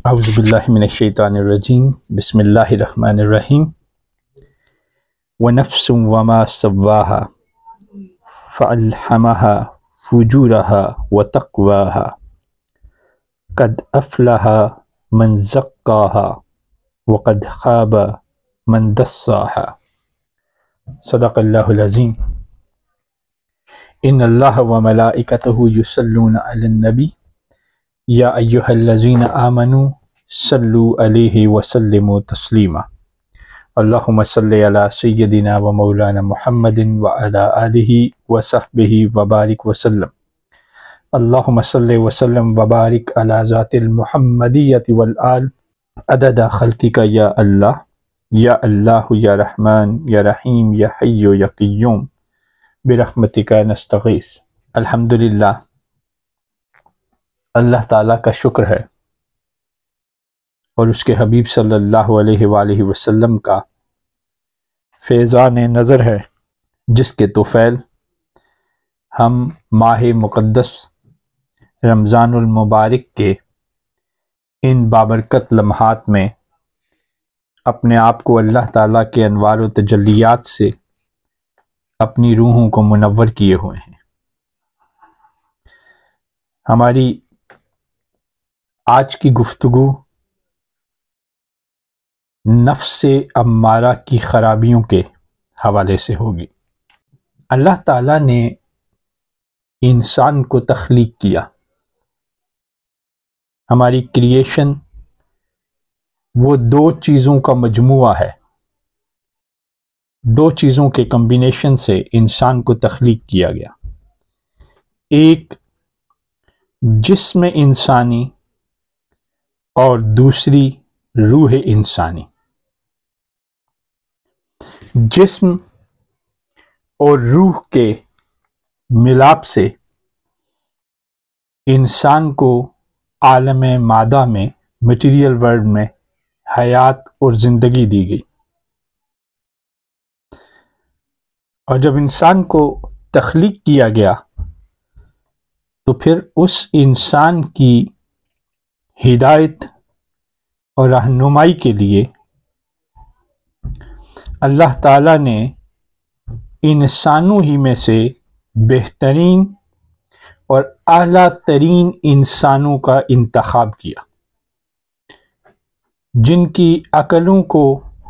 اعوذ باللہ من الشیطان الرجیم بسم اللہ الرحمن الرحیم ونفس وما سواہا فالہمہا فجورہا وتقواہا قد افلح من زکاہا وقد خاب من دساہا۔ صدق اللہ العظیم۔ ان اللہ وملائکتہ یصلون علی النبی یا ایہا الذین آمنوا صلوا علیہ وسلموا تسلیما۔ اللہم صلی علی سیدنا و مولانا محمد وعلی آلہ وصحبہ وبارک وسلم۔ اللہم صلی وسلم وبارک علی ذات المحمدیۃ والآل عدد خلقک یا اللہ یا رحمن یا رحیم یا حی یا قیوم برحمتک نستغیث۔ الحمدللہ، اللہ تعالیٰ کا شکر ہے اور اس کے حبیب صلی اللہ علیہ وآلہ وسلم کا فیضان نظر ہے جس کے طفیل ہم ماہ مقدس رمضان المبارک کے ان بابرکت لمحات میں اپنے آپ کو اللہ تعالیٰ کے انوار و تجلیات سے اپنی روحوں کو منور کیے ہوئے ہیں۔ ہماری آج کی گفتگو نفس امارہ کی خرابیوں کے حوالے سے ہوگی۔ اللہ تعالیٰ نے انسان کو تخلیق کیا۔ ہماری کریشن وہ دو چیزوں کا مجموعہ ہے، دو چیزوں کے کمبینیشن سے انسان کو تخلیق کیا گیا۔ ایک جسم انسانی اور دوسری روح انسانی۔ جسم اور روح کے ملاپ سے انسان کو عالم مادہ میں، مٹیریل ورلڈ میں حیات اور زندگی دی گئی، اور جب انسان کو تخلیق کیا گیا تو پھر اس انسان کی ہدایت اور رہنمائی کے لیے اللہ تعالیٰ نے انسانوں ہی میں سے بہترین اور اعلیٰ ترین انسانوں کا انتخاب کیا، جن کی عقلوں کو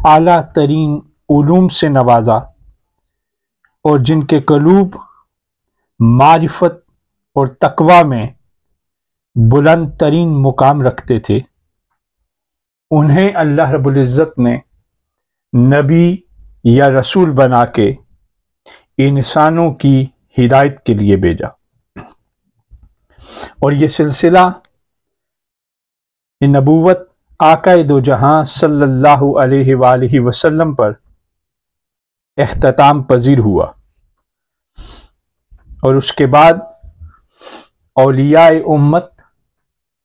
اعلیٰ ترین علوم سے نوازا اور جن کے قلوب معرفت اور تقوی میں بلند ترین مقام رکھتے تھے۔ انہیں اللہ رب العزت نے نبی یا رسول بنا کے انسانوں کی ہدایت کے لیے بھیجا، اور یہ سلسلہ نبوت آقا دو جہاں صلی اللہ علیہ وآلہ وسلم پر اختتام پذیر ہوا، اور اس کے بعد اولیاء امت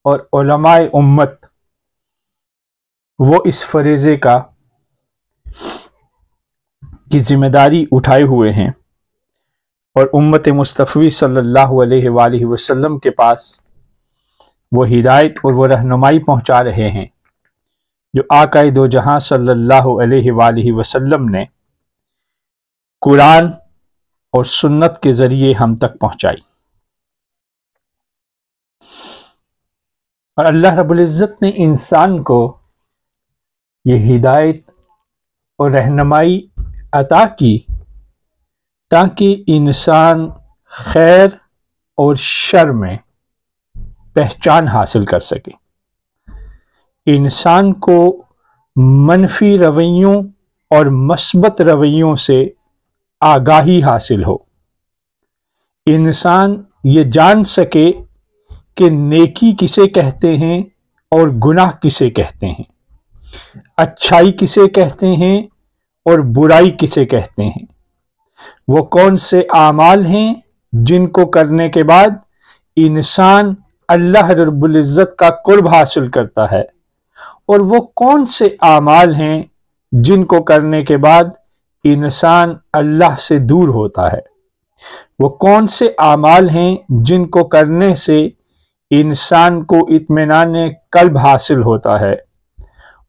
اور علماء امت وہ اس فریضے کی ذمہ داری اٹھائے ہوئے ہیں، اور امت مصطفی صلی اللہ علیہ وآلہ وسلم کے پاس وہ ہدایت اور وہ رہنمائی پہنچا رہے ہیں جو آقا دو جہاں صلی اللہ علیہ وآلہ وسلم نے قرآن اور سنت کے ذریعے ہم تک پہنچائی۔ اور اللہ رب العزت نے انسان کو یہ ہدایت اور رہنمائی عطا کی تاکہ انسان خیر اور شر میں پہچان حاصل کر سکے، انسان کو منفی رویوں اور مثبت رویوں سے آگاہی حاصل ہو، انسان یہ جان سکے کہ نیکی کسے کہتے ہیں اور گناہ کسے کہتے ہیں، اچھائی کسے کہتے ہیں اور برائی کسے کہتے ہیں، وہ کون سے اعمال ہیں جن کو کرنے کے بعد انسان اللہ رب العزت کا قرب حاصل کرتا ہے، اور وہ کون سے اعمال ہیں جن کو کرنے کے بعد انسان اللہ سے دور ہوتا ہے، وہ کون سے اعمال ہیں جن کو کرنے سے انسان کو اطمینان قلب حاصل ہوتا ہے،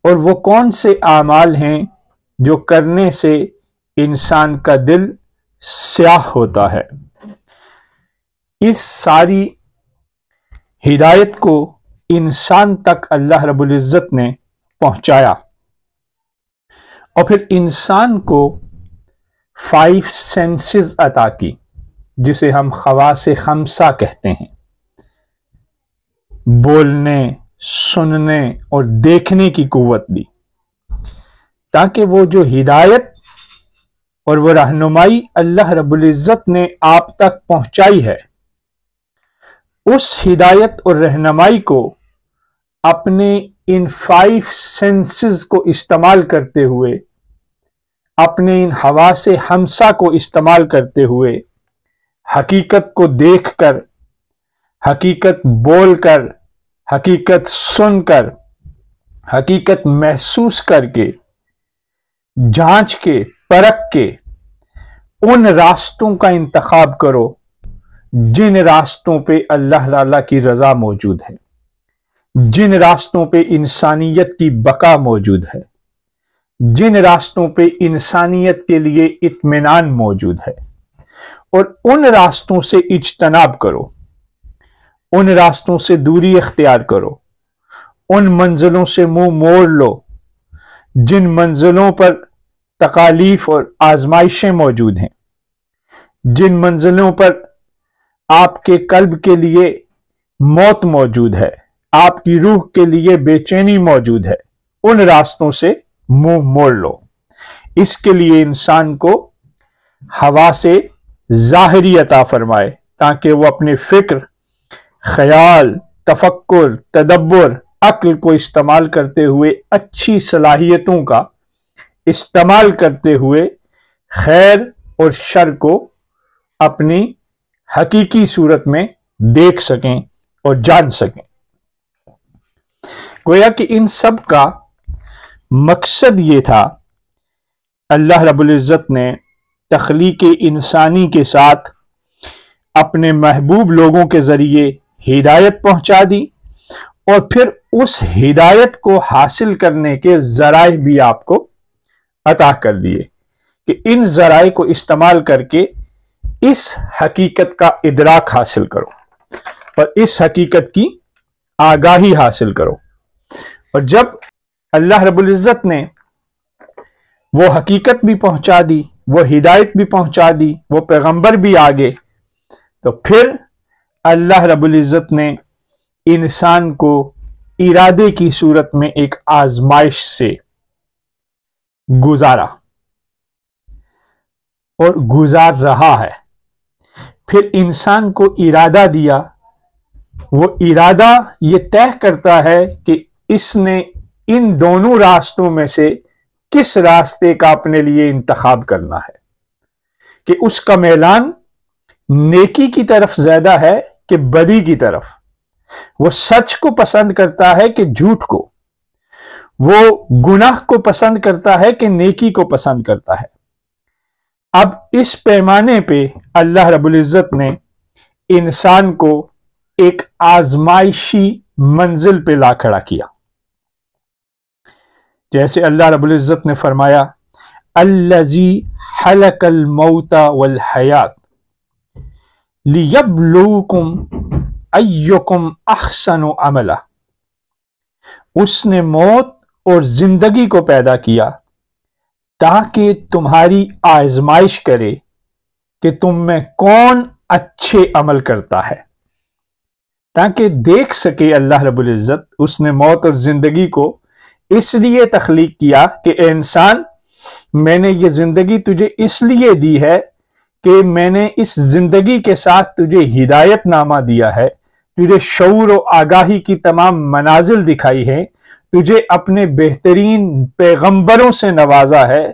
اور وہ کون سے اعمال ہیں جو کرنے سے انسان کا دل سیاہ ہوتا ہے۔ اس ساری ہدایت کو انسان تک اللہ رب العزت نے پہنچایا، اور پھر انسان کو 5 سینسز عطا کی، جسے ہم خواص خمسہ کہتے ہیں، بولنے، سننے اور دیکھنے کی قوت دی، تاکہ وہ جو ہدایت اور وہ رہنمائی اللہ رب العزت نے آپ تک پہنچائی ہے، اس ہدایت اور رہنمائی کو اپنے ان 5 سینسز کو استعمال کرتے ہوئے، اپنے ان حواس خمسہ کو استعمال کرتے ہوئے، حقیقت کو دیکھ کر، حقیقت بول کر، حقیقت سن کر، حقیقت محسوس کر کے، جانچ کے، پرکھ کے ان راستوں کا انتخاب کرو جن راستوں پہ اللہ تعالیٰ کی رضا موجود ہے، جن راستوں پہ انسانیت کی بقا موجود ہے، جن راستوں پہ انسانیت کے لیے اطمینان موجود ہے، اور ان راستوں سے اجتناب کرو، ان راستوں سے دوری اختیار کرو، ان منزلوں سے منہ موڑ لو جن منزلوں پر تکالیف اور آزمائشیں موجود ہیں، جن منزلوں پر آپ کے قلب کے لیے موت موجود ہے، آپ کی روح کے لیے بے چینی موجود ہے، ان راستوں سے منہ موڑ لو۔ اس کے لیے انسان کو حواس ظاہری عطا فرمائے، تاکہ وہ اپنے فکر، خیال، تفکر، تدبر، عقل کو استعمال کرتے ہوئے، اچھی صلاحیتوں کا استعمال کرتے ہوئے خیر اور شر کو اپنی حقیقی صورت میں دیکھ سکیں اور جان سکیں۔ گویا کہ ان سب کا مقصد یہ تھا، اللہ رب العزت نے تخلیق انسانی کے ساتھ اپنے محبوب لوگوں کے ذریعے ہدایت پہنچا دی، اور پھر اس ہدایت کو حاصل کرنے کے ذرائع بھی آپ کو عطا کر دیے کہ ان ذرائع کو استعمال کر کے اس حقیقت کا ادراک حاصل کرو اور اس حقیقت کی آگاہی حاصل کرو۔ اور جب اللہ رب العزت نے وہ حقیقت بھی پہنچا دی، وہ ہدایت بھی پہنچا دی، وہ پیغمبر بھی آگے، تو پھر اللہ رب العزت نے انسان کو ارادے کی صورت میں ایک آزمائش سے گزارا اور گزار رہا ہے۔ پھر انسان کو ارادہ دیا، وہ ارادہ یہ طے کرتا ہے کہ اس نے ان دونوں راستوں میں سے کس راستے کا اپنے لیے انتخاب کرنا ہے، کہ اس کا میلان نیکی کی طرف زیادہ ہے کہ بدی کی طرف، وہ سچ کو پسند کرتا ہے کہ جھوٹ کو، وہ گناہ کو پسند کرتا ہے کہ نیکی کو پسند کرتا ہے۔ اب اس پیمانے پہ اللہ رب العزت نے انسان کو ایک آزمائشی منزل پہ لا کھڑا کیا، جیسے اللہ رب العزت نے فرمایا الذی خلق الموت والحیات لیبلوکم ایکم احسن عملا، اس نے موت اور زندگی کو پیدا کیا تاکہ تمہاری آزمائش کرے کہ تم میں کون اچھے عمل کرتا ہے، تاکہ دیکھ سکے اللہ رب العزت۔ اس نے موت اور زندگی کو اس لیے تخلیق کیا کہ اے انسان، میں نے یہ زندگی تجھے اس لیے دی ہے کہ میں نے اس زندگی کے ساتھ تجھے ہدایت نامہ دیا ہے، تجھے شعور و آگاہی کی تمام منازل دکھائی ہیں، تجھے اپنے بہترین پیغمبروں سے نوازا ہے،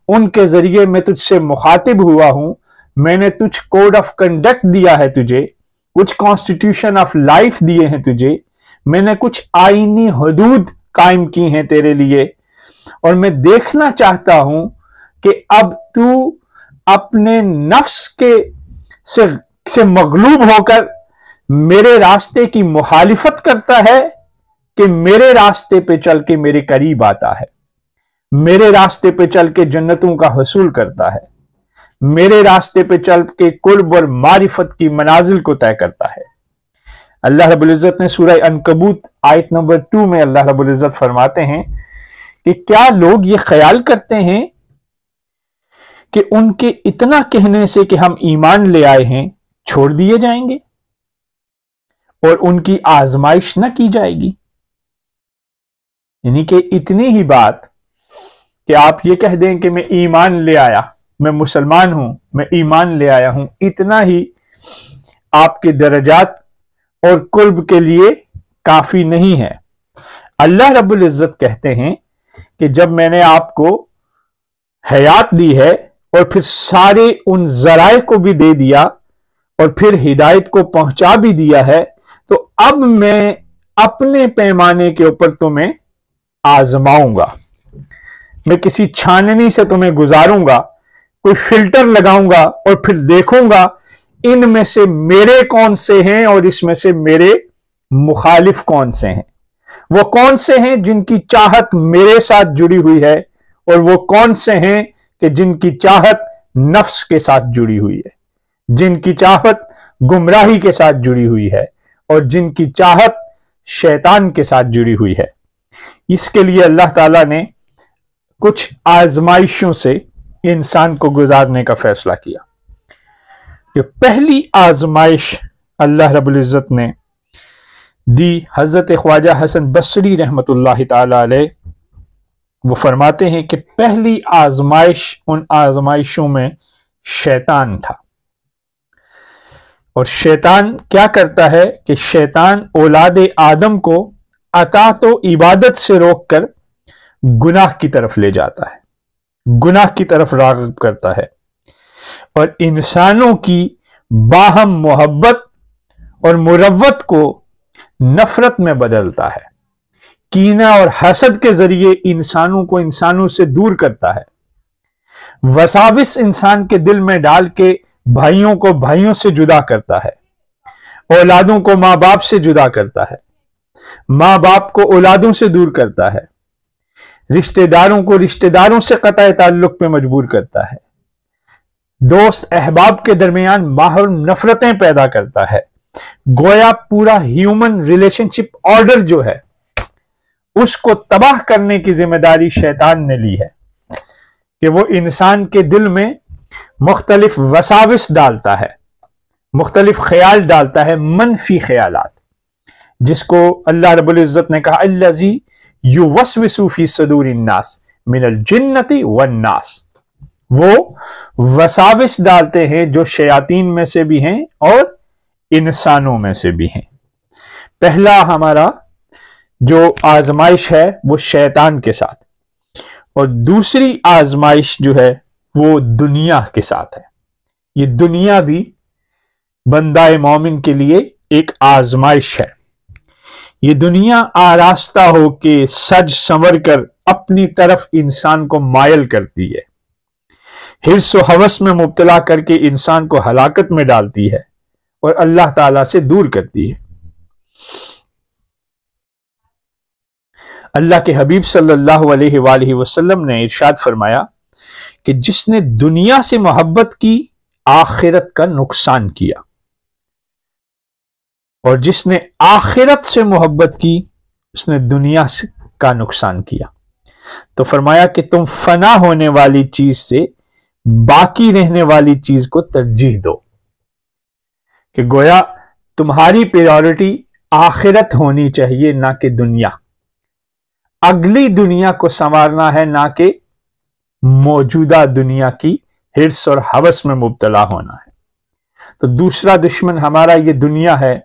ان کے ذریعے میں تجھ سے مخاطب ہوا ہوں، میں نے تجھ کوڈ آف کنڈکٹ دیا ہے، تجھے کچھ کانسٹیٹیوشن آف لائف دیے ہیں، تجھے میں نے کچھ آئینی حدود قائم کی ہیں تیرے لیے، اور میں دیکھنا چاہتا ہوں کہ اب تو اپنے نفس کے سے مغلوب ہو کر میرے راستے کی مخالفت کرتا ہے کہ میرے راستے پہ چل کے میرے قریب آتا ہے، میرے راستے پہ چل کے جنتوں کا حصول کرتا ہے، میرے راستے پہ چل کے قرب اور معرفت کی منازل کو طے کرتا ہے۔ اللہ رب العزت نے سورہ عنکبوت آیت نمبر 2 میں اللہ رب العزت فرماتے ہیں کہ کیا لوگ یہ خیال کرتے ہیں کہ ان کے اتنا کہنے سے کہ ہم ایمان لے آئے ہیں چھوڑ دیے جائیں گے اور ان کی آزمائش نہ کی جائے گی؟ یعنی کہ اتنی ہی بات کہ آپ یہ کہہ دیں کہ میں ایمان لے آیا، میں مسلمان ہوں، میں ایمان لے آیا ہوں، اتنا ہی آپ کے درجات اور قرب کے لیے کافی نہیں ہے۔ اللہ رب العزت کہتے ہیں کہ جب میں نے آپ کو حیات دی ہے اور پھر سارے ان ذرائع کو بھی دے دیا اور پھر ہدایت کو پہنچا بھی دیا ہے، تو اب میں اپنے پیمانے کے اوپر تمہیں آزماؤں گا، میں کسی چھاننی سے تمہیں گزاروں گا، کوئی فلٹر لگاؤں گا اور پھر دیکھوں گا ان میں سے میرے کون سے ہیں اور اس میں سے میرے مخالف کون سے ہیں، وہ کون سے ہیں جن کی چاہت میرے ساتھ جڑی ہوئی ہے اور وہ کون سے ہیں کہ جن کی چاہت نفس کے ساتھ جڑی ہوئی ہے، جن کی چاہت گمراہی کے ساتھ جڑی ہوئی ہے اور جن کی چاہت شیطان کے ساتھ جڑی ہوئی ہے۔ اس کے لیے اللہ تعالیٰ نے کچھ آزمائشوں سے انسان کو گزارنے کا فیصلہ کیا۔ کہ پہلی آزمائش اللہ رب العزت نے دی حضرت خواجہ حسن بصری رحمت اللہ تعالی علیہ، وہ فرماتے ہیں کہ پہلی آزمائش ان آزمائشوں میں شیطان تھا۔ اور شیطان کیا کرتا ہے کہ شیطان اولاد آدم کو اطاعت و عبادت سے روک کر گناہ کی طرف لے جاتا ہے، گناہ کی طرف راغب کرتا ہے اور انسانوں کی باہم محبت اور مروت کو نفرت میں بدلتا ہے، کینہ اور حسد کے ذریعے انسانوں کو انسانوں سے دور کرتا ہے، وساوس انسان کے دل میں ڈال کے بھائیوں کو بھائیوں سے جدا کرتا ہے، اولادوں کو ماں باپ سے جدا کرتا ہے، ماں باپ کو اولادوں سے دور کرتا ہے، رشتہ داروں کو رشتہ داروں سے قطع تعلق پہ مجبور کرتا ہے، دوست احباب کے درمیان باہر نفرتیں پیدا کرتا ہے۔ گویا پورا ہیومن ریلیشن شپ آرڈر جو ہے اس کو تباہ کرنے کی ذمہ داری شیطان نے لی ہے کہ وہ انسان کے دل میں مختلف وساوس ڈالتا ہے، مختلف خیال ڈالتا ہے، منفی خیالات، جس کو اللہ رب العزت نے کہا الذی یوسوس فی صدور الناس من الجنۃ والناس، وہ وساوس ڈالتے ہیں جو شیاطین میں سے بھی ہیں اور انسانوں میں سے بھی ہیں۔ پہلا ہمارا جو آزمائش ہے وہ شیطان کے ساتھ، اور دوسری آزمائش جو ہے وہ دنیا کے ساتھ ہے۔ یہ دنیا بھی بندہ مومن کے لیے ایک آزمائش ہے۔ یہ دنیا آراستہ ہو کے سج سنور کر اپنی طرف انسان کو مائل کرتی ہے، حرص و ہوس میں مبتلا کر کے انسان کو ہلاکت میں ڈالتی ہے اور اللہ تعالیٰ سے دور کرتی ہے۔ اللہ کے حبیب صلی اللہ علیہ وآلہ وسلم نے ارشاد فرمایا کہ جس نے دنیا سے محبت کی آخرت کا نقصان کیا، اور جس نے آخرت سے محبت کی اس نے دنیا کا نقصان کیا۔ تو فرمایا کہ تم فنا ہونے والی چیز سے باقی رہنے والی چیز کو ترجیح دو، کہ گویا تمہاری پریورٹی آخرت ہونی چاہیے نہ کہ دنیا، اگلی دنیا کو سنوارنا ہے نہ کہ موجودہ دنیا کی حرص اور ہوس میں مبتلا ہونا ہے۔ تو دوسرا دشمن ہمارا یہ دنیا ہے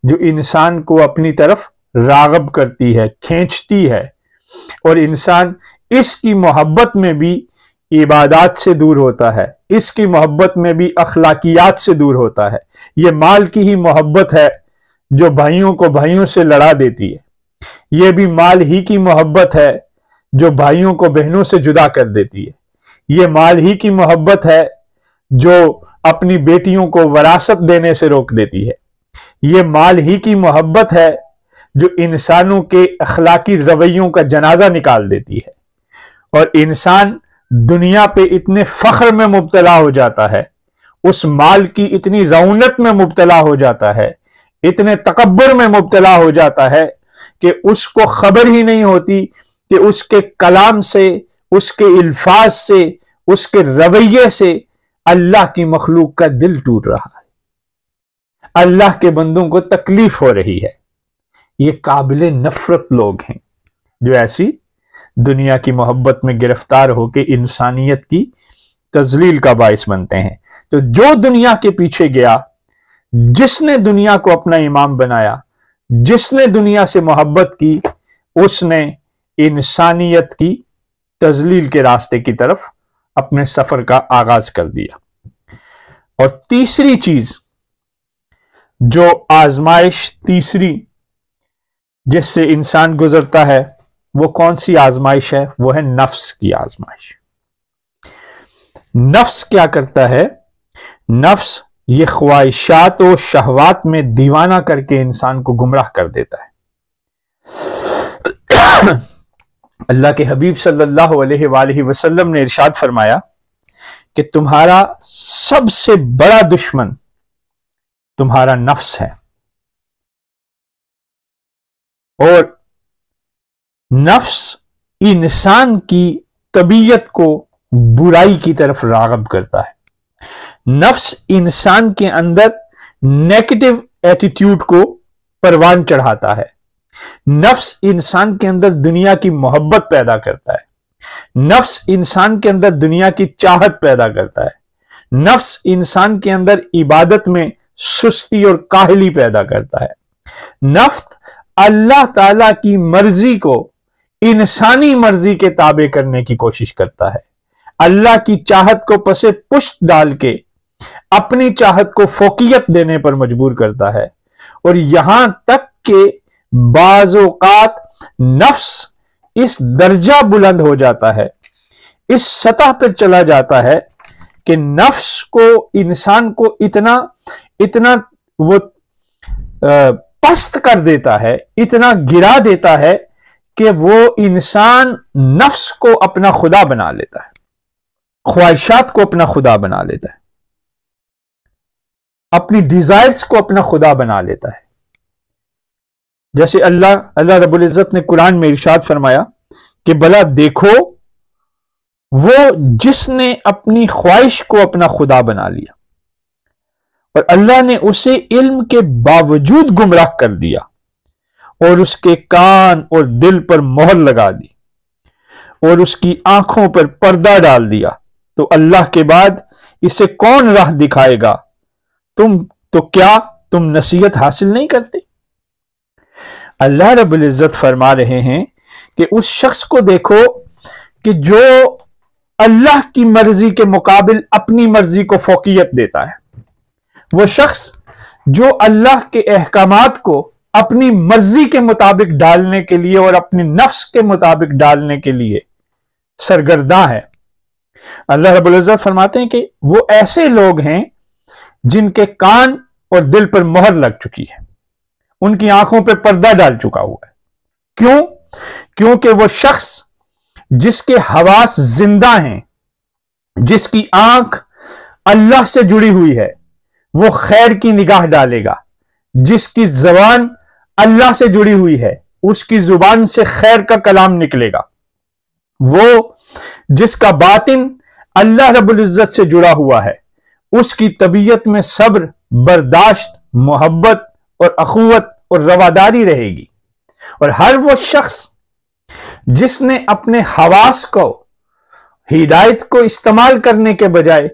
جو انسان کو اپنی طرف راغب کرتی ہے، کھینچتی ہے، اور انسان اس کی محبت میں بھی عبادات سے دور ہوتا ہے، اس کی محبت میں بھی اخلاقیات سے دور ہوتا ہے۔ یہ مال کی ہی محبت ہے جو بھائیوں کو بھائیوں سے لڑا دیتی ہے، یہ بھی مال ہی کی محبت ہے جو بھائیوں کو بہنوں سے جدا کر دیتی ہے، یہ مال ہی کی محبت ہے جو اپنی بیٹیوں کو وراثت دینے سے روک دیتی ہے، یہ مال ہی کی محبت ہے جو انسانوں کے اخلاقی رویوں کا جنازہ نکال دیتی ہے، اور انسان دنیا پہ اتنے فخر میں مبتلا ہو جاتا ہے، اس مال کی اتنی رونق میں مبتلا ہو جاتا ہے، اتنے تکبر میں مبتلا ہو جاتا ہے کہ اس کو خبر ہی نہیں ہوتی کہ اس کے کلام سے، اس کے الفاظ سے، اس کے رویے سے اللہ کی مخلوق کا دل ٹوٹ رہا ہے، اللہ کے بندوں کو تکلیف ہو رہی ہے۔ یہ قابل نفرت لوگ ہیں جو ایسی دنیا کی محبت میں گرفتار ہو کے انسانیت کی تذلیل کا باعث بنتے ہیں۔ تو جو دنیا کے پیچھے گیا، جس نے دنیا کو اپنا امام بنایا، جس نے دنیا سے محبت کی، اس نے انسانیت کی تذلیل کے راستے کی طرف اپنے سفر کا آغاز کر دیا۔ اور تیسری چیز جو آزمائش، تیسری جس سے انسان گزرتا ہے، وہ کون سی آزمائش ہے؟ وہ ہے نفس کی آزمائش۔ نفس کیا کرتا ہے؟ نفس یہ خواہشات و شہوات میں دیوانہ کر کے انسان کو گمراہ کر دیتا ہے۔ اللہ کے حبیب صلی اللہ علیہ وآلہ وسلم نے ارشاد فرمایا کہ تمہارا سب سے بڑا دشمن تمہارا نفس ہے، اور نفس انسان کی طبیعت کو برائی کی طرف راغب کرتا ہے۔ نفس انسان کے اندر نیگیٹو ایٹیٹیوڈ کو پروان چڑھاتا ہے۔ نفس انسان کے اندر دنیا کی محبت پیدا کرتا ہے۔ نفس انسان کے اندر دنیا کی چاہت پیدا کرتا ہے۔ نفس انسان کے اندر عبادت میں سستی اور کاہلی پیدا کرتا ہے۔ نفس اللہ تعالی کی مرضی کو انسانی مرضی کے تابع کرنے کی کوشش کرتا ہے، اللہ کی چاہت کو پسے پشت ڈال کے اپنی چاہت کو فوقیت دینے پر مجبور کرتا ہے، اور یہاں تک کہ بعض اوقات نفس اس درجہ بلند ہو جاتا ہے، اس سطح پر چلا جاتا ہے کہ نفس کو، انسان کو اتنا وہ پست کر دیتا ہے، اتنا گرا دیتا ہے کہ وہ انسان نفس کو اپنا خدا بنا لیتا ہے، خواہشات کو اپنا خدا بنا لیتا ہے، اپنی ڈیزائرز کو اپنا خدا بنا لیتا ہے۔ جیسے اللہ رب العزت نے قرآن میں ارشاد فرمایا کہ بھلا دیکھو وہ جس نے اپنی خواہش کو اپنا خدا بنا لیا، اور اللہ نے اسے علم کے باوجود گمراہ کر دیا، اور اس کے کان اور دل پر مہر لگا دی، اور اس کی آنکھوں پر پردہ ڈال دیا، تو اللہ کے بعد اسے کون راہ دکھائے گا؟ کیا تم نصیحت حاصل نہیں کرتے؟ اللہ رب العزت فرما رہے ہیں کہ اس شخص کو دیکھو کہ جو اللہ کی مرضی کے مقابل اپنی مرضی کو فوقیت دیتا ہے، وہ شخص جو اللہ کے احکامات کو اپنی مرضی کے مطابق ڈالنے کے لیے اور اپنی نفس کے مطابق ڈالنے کے لیے سرگرداں ہے۔ اللہ رب العزت فرماتے ہیں کہ وہ ایسے لوگ ہیں جن کے کان اور دل پر مہر لگ چکی ہے، ان کی آنکھوں پہ پردہ ڈال چکا ہوا ہے۔ کیوں؟ کیونکہ وہ شخص جس کے حواس زندہ ہیں، جس کی آنکھ اللہ سے جڑی ہوئی ہے، وہ خیر کی نگاہ ڈالے گا۔ جس کی زبان اللہ سے جڑی ہوئی ہے، اس کی زبان سے خیر کا کلام نکلے گا۔ وہ جس کا باطن اللہ رب العزت سے جڑا ہوا ہے، اس کی طبیعت میں صبر، برداشت، محبت اور اخوت اور رواداری رہے گی۔ اور ہر وہ شخص جس نے اپنے حواس کو ہدایت کو استعمال کرنے کے بجائے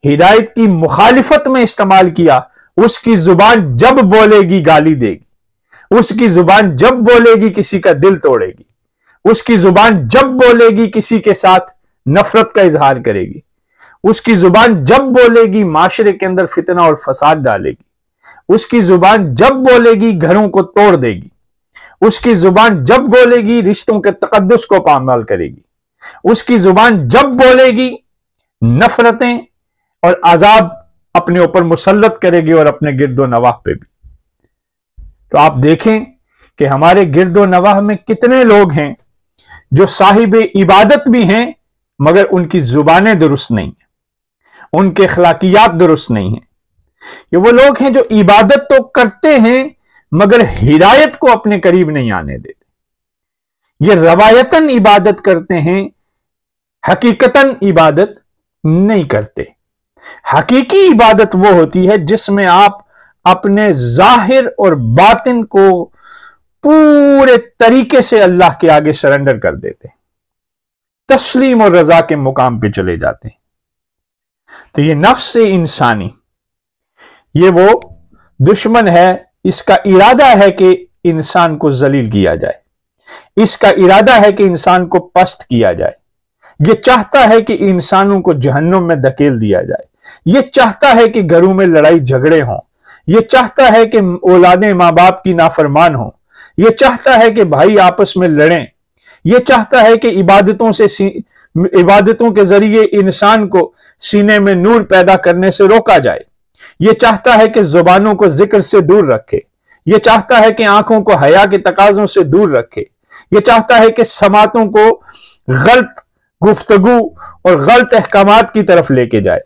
ہدایت کی مخالفت میں استعمال کیا، اس کی زبان جب بولے گی گالی دے گی، اس کی زبان جب بولے گی کسی کا دل توڑے گی، اس کی زبان جب بولے گی کسی کے ساتھ نفرت کا اظہار کرے گی، اس کی زبان جب بولے گی معاشرے کے اندر فتنہ اور فساد ڈالے گی، اس کی زبان جب بولے گی گھروں کو توڑ دے گی، اس کی زبان جب بولے گی رشتوں کے تقدس کو پامال کرے گی، اس کی زبان جب بولے گی نفرتیں اور عذاب اپنے اوپر مسلط کرے گی اور اپنے گرد و نواح پہ بھی۔ تو آپ دیکھیں کہ ہمارے گرد و نواح میں کتنے لوگ ہیں جو صاحب عبادت بھی ہیں مگر ان کی زبانیں درست نہیں ہیں، ان کے اخلاقیات درست نہیں ہیں۔ یہ وہ لوگ ہیں جو عبادت تو کرتے ہیں مگر ہدایت کو اپنے قریب نہیں آنے دیتے۔ یہ روایتاً عبادت کرتے ہیں، حقیقتاً عبادت نہیں کرتے۔ حقیقی عبادت وہ ہوتی ہے جس میں آپ اپنے ظاہر اور باطن کو پورے طریقے سے اللہ کے آگے سرنڈر کر دیتے ہیں، تسلیم اور رضا کے مقام پہ چلے جاتے ہیں۔ تو یہ نفس انسانی، یہ وہ دشمن ہے، اس کا ارادہ ہے کہ انسان کو ذلیل کیا جائے، اس کا ارادہ ہے کہ انسان کو پست کیا جائے، یہ چاہتا ہے کہ انسانوں کو جہنم میں دھکیل دیا جائے، یہ چاہتا ہے کہ گھروں میں لڑائی جھگڑے ہوں، یہ چاہتا ہے کہ اولادیں ماں باپ کی نافرمان ہوں، یہ چاہتا ہے کہ بھائی آپس میں لڑیں، یہ چاہتا ہے کہ عبادتوں کے ذریعے انسان کو سینے میں نور پیدا کرنے سے روکا جائے، یہ چاہتا ہے کہ زبانوں کو ذکر سے دور رکھے، یہ چاہتا ہے کہ آنکھوں کو حیا کے تقاضوں سے دور رکھے، یہ چاہتا ہے کہ سماعتوں کو غلط گفتگو اور غلط احکامات کی طرف لے کے جائے۔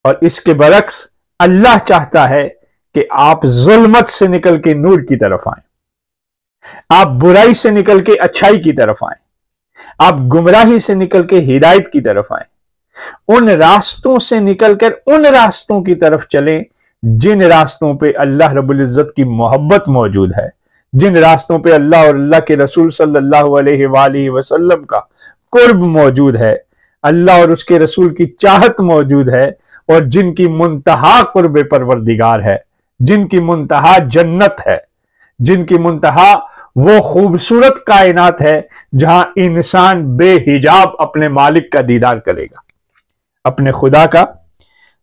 اور اس کے برعکس اللہ چاہتا ہے کہ آپ ظلمت سے نکل کے نور کی طرف آئیں، آپ برائی سے نکل کے اچھائی کی طرف آئیں، آپ گمراہی سے نکل کے ہدایت کی طرف آئیں، ان راستوں سے نکل کر ان راستوں کی طرف چلیں جن راستوں پہ اللہ رب العزت کی محبت موجود ہے، جن راستوں پہ اللہ اور اللہ کے رسول صلی اللہ علیہ وآلہ وسلم کا قرب موجود ہے، اللہ اور اس کے رسول کی چاہت موجود ہے، اور جن کی منتہا قرب پروردگار ہے، جن کی منتہا جنت ہے، جن کی منتہا وہ خوبصورت کائنات ہے جہاں انسان بے حجاب اپنے مالک کا دیدار کرے گا، اپنے خدا کا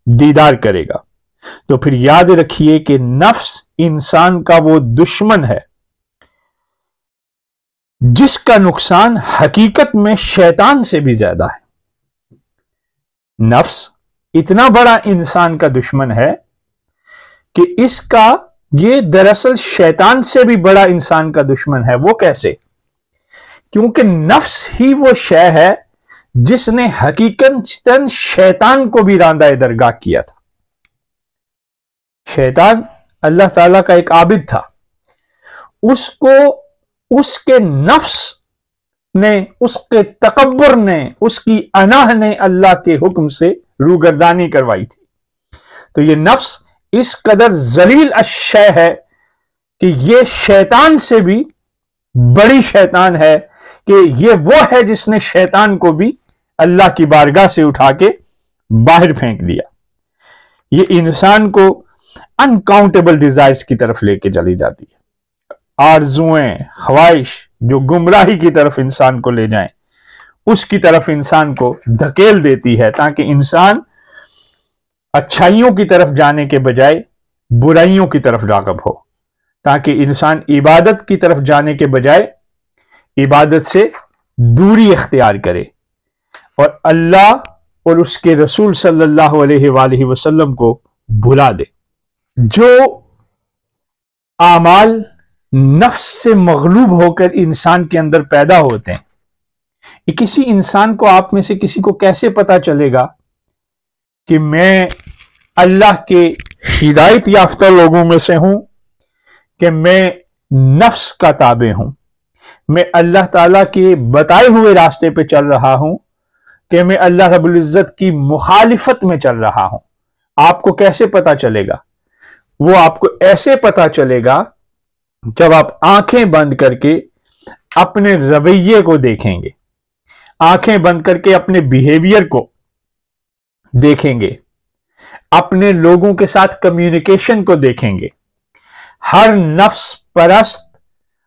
دیدار کرے گا۔ تو پھر یاد رکھیے کہ نفس انسان کا وہ دشمن ہے جس کا نقصان حقیقت میں شیطان سے بھی زیادہ ہے۔ نفس اتنا بڑا انسان کا دشمن ہے کہ اس کا یہ دراصل شیطان سے بھی بڑا انسان کا دشمن ہے۔ وہ کیسے؟ کیونکہ نفس ہی وہ شے ہے جس نے حقیقتاً شیطان کو بھی راندہ درگاہ کیا تھا۔ شیطان اللہ تعالیٰ کا ایک عابد تھا، اس کے نفس نے، اس کے تکبر نے، اس کی انا نے اللہ کے حکم سے روگردانی کروائی تھی۔ تو یہ نفس اس قدر ذلیل شے ہے کہ یہ شیطان سے بھی بڑی شیطان ہے، کہ یہ وہ ہے جس نے شیطان کو بھی اللہ کی بارگاہ سے اٹھا کے باہر پھینک دیا۔ یہ انسان کو انکاؤنٹیبل ڈیزائرز کی طرف لے کے چلی جاتی ہے، آرزوئیں، خواہش جو گمراہی کی طرف انسان کو لے جائیں، اس کی طرف انسان کو دھکیل دیتی ہے، تاکہ انسان اچھائیوں کی طرف جانے کے بجائے برائیوں کی طرف راغب ہو، تاکہ انسان عبادت کی طرف جانے کے بجائے عبادت سے دوری اختیار کرے اور اللہ اور اس کے رسول صلی اللہ علیہ وآلہ وسلم کو بھلا دے۔ جو اعمال نفس سے مغلوب ہو کر انسان کے اندر پیدا ہوتے ہیں، یہ کسی انسان کو، آپ میں سے کسی کو کیسے پتا چلے گا کہ میں اللہ کے ہدایت یافتہ لوگوں میں سے ہوں، کہ میں نفس کا تابع ہوں، میں اللہ تعالیٰ کے بتائے ہوئے راستے پہ چل رہا ہوں، کہ میں اللہ رب العزت کی مخالفت میں چل رہا ہوں؟ آپ کو کیسے پتا چلے گا؟ وہ آپ کو ایسے پتا چلے گا جب آپ آنکھیں بند کر کے اپنے رویے کو دیکھیں گے، آنکھیں بند کر کے اپنے بیہیویئر کو دیکھیں گے، اپنے لوگوں کے ساتھ کمیونیکیشن کو دیکھیں گے۔ ہر نفس پرست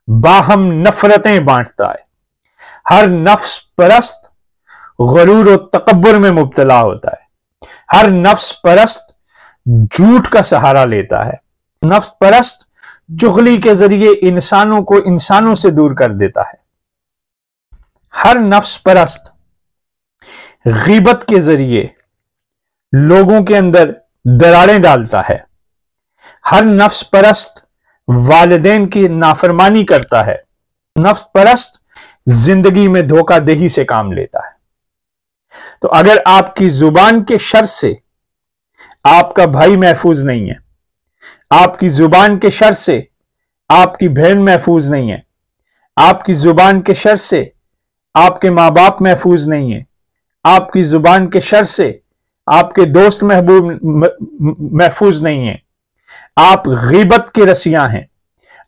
باہم نفرتیں بانٹتا ہے، ہر نفس پرست غرور و تکبر میں مبتلا ہوتا ہے، ہر نفس پرست جھوٹ کا سہارا لیتا ہے، نفس پرست چغلی کے ذریعے انسانوں کو انسانوں سے دور کر دیتا ہے، ہر نفس پرست غیبت کے ذریعے لوگوں کے اندر دراڑیں ڈالتا ہے، ہر نفس پرست والدین کی نافرمانی کرتا ہے، نفس پرست زندگی میں دھوکہ دہی سے کام لیتا ہے۔ تو اگر آپ کی زبان کے شر سے آپ کا بھائی محفوظ نہیں ہے، آپ کی زبان کے شر سے آپ کی بہن محفوظ نہیں ہے، آپ کی زبان کے شر سے آپ کے ماں باپ محفوظ نہیں ہے، آپ کی زبان کے شر سے آپ کے دوست محفوظ نہیں ہیں، آپ غیبت کے رسیاں ہیں،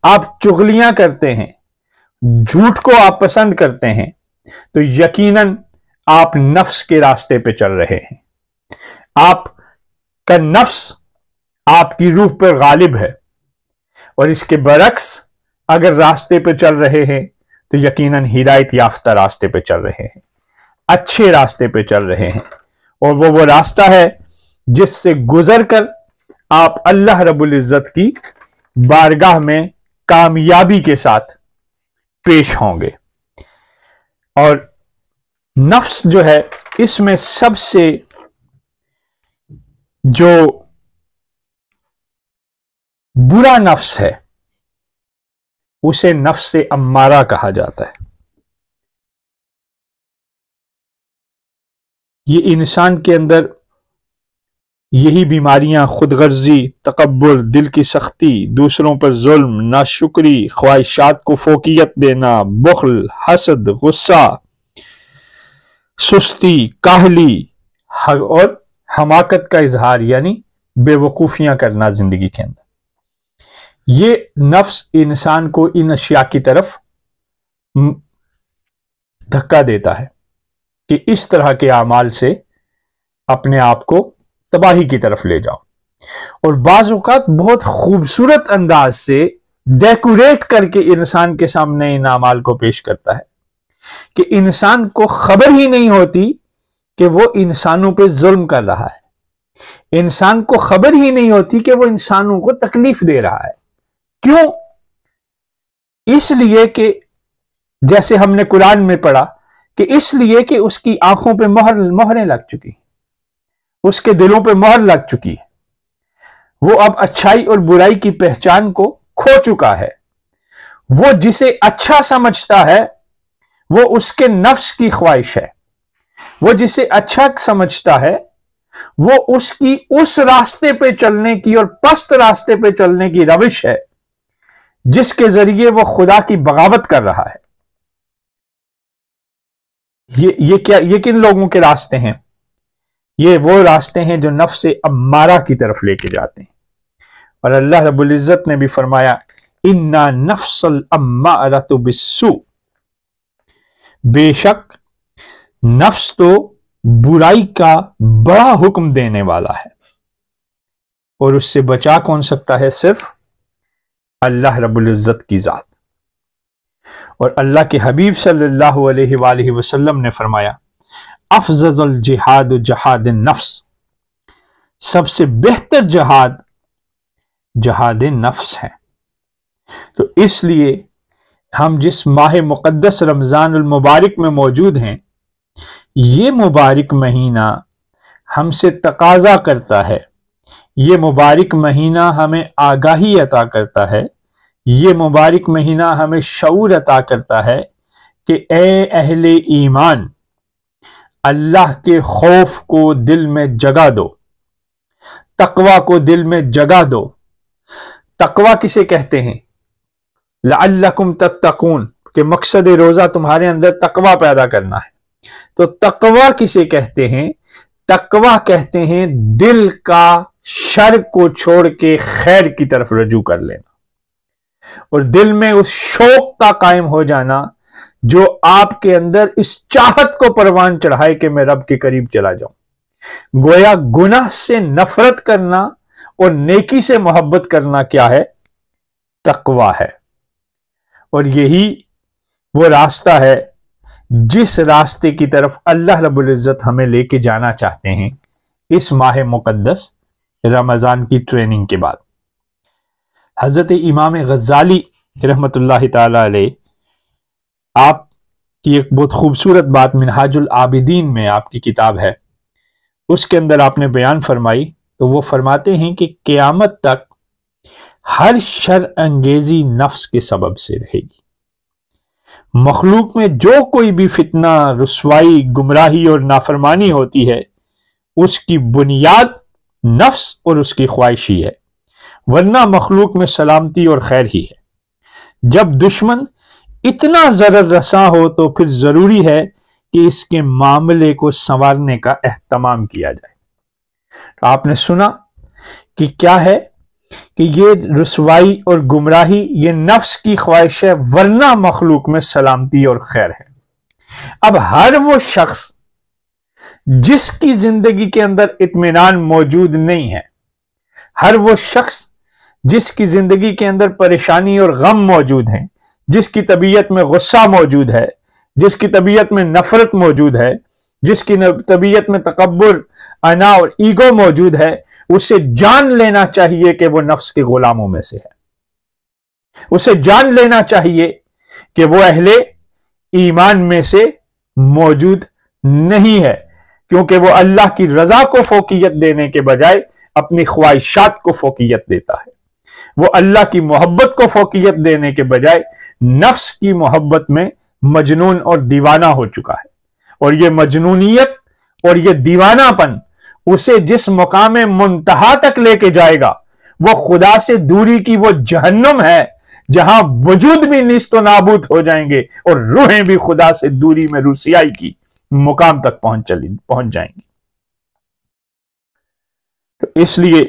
آپ چغلیاں کرتے ہیں، جھوٹ کو آپ پسند کرتے ہیں، تو یقیناً آپ نفس کے راستے پہ چل رہے ہیں۔ آپ کا نفس آپ کی روح پر غالب ہے، اور اس کے برعکس اگر راستے پہ چل رہے ہیں تو یقیناً ہدایت یافتہ راستے پہ چل رہے ہیں، اچھے راستے پہ چل رہے ہیں، اور وہ راستہ ہے جس سے گزر کر آپ اللہ رب العزت کی بارگاہ میں کامیابی کے ساتھ پیش ہوں گے۔ اور نفس جو ہے، اس میں سب سے جو برا نفس ہے اسے نفس امارہ کہا جاتا ہے۔ یہ انسان کے اندر یہی بیماریاں، خود غرضی، تکبر، دل کی سختی، دوسروں پر ظلم، ناشکری، خواہشات کو فوقیت دینا، بخل، حسد، غصہ، سستی، کاہلی اور حماقت کا اظہار یعنی بے وقوفیاں کرنا زندگی کے اندر، یہ نفس انسان کو ان اشیاء کی طرف دھکا دیتا ہے کہ اس طرح کے اعمال سے اپنے آپ کو تباہی کی طرف لے جاؤ، اور بعض اوقات بہت خوبصورت انداز سے ڈیکوریٹ کر کے انسان کے سامنے ان اعمال کو پیش کرتا ہے کہ انسان کو خبر ہی نہیں ہوتی کہ وہ انسانوں پہ ظلم کر رہا ہے، انسان کو خبر ہی نہیں ہوتی کہ وہ انسانوں کو تکلیف دے رہا ہے۔ کیوں؟ اس لیے کہ جیسے ہم نے قرآن میں پڑھا کہ اس لیے کہ اس کی آنکھوں پہ مہریں لگ چکی، اس کے دلوں پہ مہر لگ چکی ہے، وہ اب اچھائی اور برائی کی پہچان کو کھو چکا ہے۔ وہ جسے اچھا سمجھتا ہے وہ اس کے نفس کی خواہش ہے، وہ جسے اچھا سمجھتا ہے وہ اس کی اس راستے پہ چلنے کی اور پست راستے پہ چلنے کی روش ہے جس کے ذریعے وہ خدا کی بغاوت کر رہا ہے۔ یہ کن لوگوں کے راستے ہیں؟ یہ وہ راستے ہیں جو نفس امارہ کی طرف لے کے جاتے ہیں، اور اللہ رب العزت نے بھی فرمایا اِنَّا نَفْسَ الْأَمَّارَةُ بِالسُّوءِ، بے شک نفس تو برائی کا بڑا حکم دینے والا ہے، اور اس سے بچا کون سکتا ہے؟ صرف اللہ رب العزت کی ذات۔ اور اللہ کے حبیب صلی اللہ علیہ وآلہ وسلم نے فرمایا افضل الجہاد جہاد النفس، سب سے بہتر جہاد جہاد نفس ہے۔ تو اس لیے ہم جس ماہ مقدس رمضان المبارک میں موجود ہیں، یہ مبارک مہینہ ہم سے تقاضا کرتا ہے، یہ مبارک مہینہ ہمیں آگاہی عطا کرتا ہے، یہ مبارک مہینہ ہمیں شعور عطا کرتا ہے کہ اے اہل ایمان، اللہ کے خوف کو دل میں جگہ دو، تقوی کو دل میں جگہ دو۔ تقوی کسے کہتے ہیں؟ لعلکم تتقون، کہ مقصد روزہ تمہارے اندر تقوی پیدا کرنا ہے۔ تو تقوی کسے کہتے ہیں؟ تقوی کہتے ہیں دل کا شر کو چھوڑ کے خیر کی طرف رجوع کر لینا، اور دل میں اس شوق کا قائم ہو جانا جو آپ کے اندر اس چاہت کو پروان چڑھائے کہ میں رب کے قریب چلا جاؤں۔ گویا گناہ سے نفرت کرنا اور نیکی سے محبت کرنا کیا ہے؟ تقوی ہے۔ اور یہی وہ راستہ ہے جس راستے کی طرف اللہ رب العزت ہمیں لے کے جانا چاہتے ہیں اس ماہ مقدس رمضان کی ٹریننگ کے بعد۔ حضرت امام غزالی رحمت اللہ تعالی علیہ، آپ کی ایک بہت خوبصورت بات منہاج العابدین میں آپ کی کتاب ہے، اس کے اندر آپ نے بیان فرمائی، تو وہ فرماتے ہیں کہ قیامت تک ہر شر انگیزی نفس کے سبب سے رہے گی۔ مخلوق میں جو کوئی بھی فتنہ، رسوائی، گمراہی اور نافرمانی ہوتی ہے، اس کی بنیاد نفس اور اس کی خواہش ہی ہے، ورنہ مخلوق میں سلامتی اور خیر ہی ہے۔ جب دشمن اتنا ضرر رساں ہو تو پھر ضروری ہے کہ اس کے معاملے کو سنوارنے کا اہتمام کیا جائے۔ آپ نے سنا کہ کیا ہے کہ یہ رسوائی اور گمراہی یہ نفس کی خواہش ہے، ورنہ مخلوق میں سلامتی اور خیر ہے۔ اب ہر وہ شخص جس کی زندگی کے اندر اطمینان موجود نہیں ہے، ہر وہ شخص جس کی زندگی کے اندر پریشانی اور غم موجود ہیں، جس کی طبیعت میں غصہ موجود ہے، جس کی طبیعت میں نفرت موجود ہے، جس کی طبیعت میں تکبر، انا اور ایگو موجود ہے، اسے جان لینا چاہیے کہ وہ نفس کے غلاموں میں سے ہے۔ اسے جان لینا چاہیے کہ وہ اہل ایمان میں سے موجود نہیں ہے، کیونکہ وہ اللہ کی رضا کو فوقیت دینے کے بجائے اپنی خواہشات کو فوقیت دیتا ہے۔ وہ اللہ کی محبت کو فوقیت دینے کے بجائے نفس کی محبت میں مجنون اور دیوانہ ہو چکا ہے، اور یہ مجنونیت اور یہ دیوانہ پن اسے جس مقام منتہا تک لے کے جائے گا، وہ خدا سے دوری کی وہ جہنم ہے جہاں وجود بھی نیست و نابود ہو جائیں گے اور روحیں بھی خدا سے دوری میں رسیائی کی مقام تک پہنچ جائیں گی۔ تو اس لیے